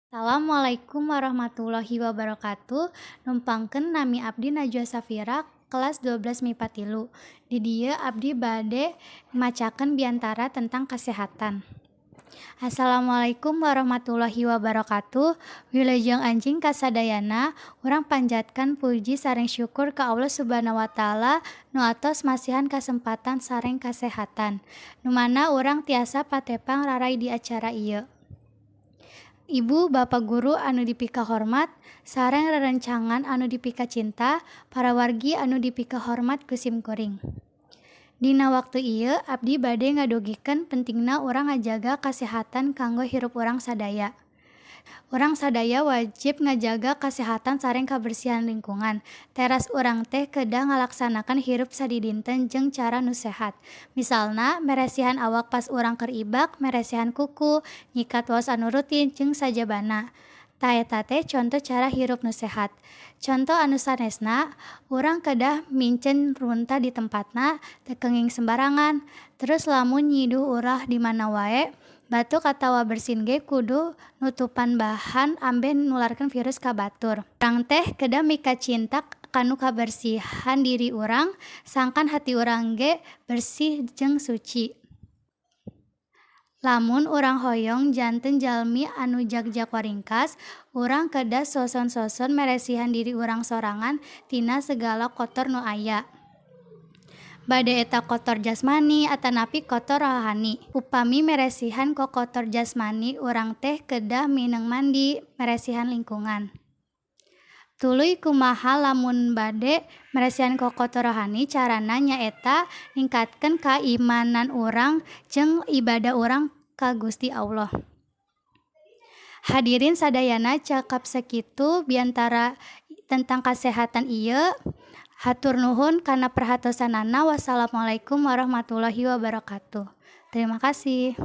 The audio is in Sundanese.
Assalamualaikum warahmatullahi wabarakatuh. Numpangkeun nami abdi Najwa Safira, kelas 12 MIPA 3. Di dieu abdi bade macakeun biantara tentang kasehatan. Assalamualaikum warahmatullahi wabarakatuh. Wilujeng anjing kasadayana, urang panjatkan puji sareng syukur ka Allah Subhanahu wa taala nu atos masihan kasempatan sareng kasehatan. Nu mana urang tiasa patepang rarai di acara ieu. Ibu Bapak Guru anu dipika hormat, sareng rerencangan anu dipika cinta, para wargi anu dipika hormat ku simkuring. Dina waktu ieu abdi bade ngadogikeun pentingna urang ngajaga kasehatan kanggo hirup urang sadaya. Urang sadaya wajib ngajaga kasehatan sareng kabersihan lingkungan. Teras urang teh kedah ngalaksanakan hirup sadidinten jeung cara nu sehat. Misalna, meresihan awak pas urang keur ibak, meresihan kuku, nyikat waos anu rutin jeung sajabana. Ta eta teh conto cara hirup nu sehat. Conto anu sanesna, urang kedah mincen runta di tempatna, teu kenging sembarangan. Terus lamun nyiduh urah di mana wae, batuk atawa bersin ge kudu nutupan bahan ambe nularkeun virus ka batur. Urang teh kedah mika cinta kanu kabersihan diri urang, sangkan hati urang ge bersih jeung suci. Lamun urang hoyong janten jalmi anu jak-jak waringkas, urang kedah soson-soson meresihan diri urang sorangan tina segala kotor nu aya. Bade eta kotor jasmani atanapi kotor rohani. Upami meresihan ko kotor jasmani, urang teh kedah mineng mandi, meresihan lingkungan. Tuluy kumaha lamun bade meresihan ko kotor rohani, carana nyaeta ningkatkeun kaimanan urang jeung ibadah urang ka Gusti Allah. Hadirin sadayana, cakap sakitu biantara tentang kasehatan ieu. Hatur nuhun kana perhatosanana. Wassalamualaikum warahmatullahi wabarakatuh. Terima kasih.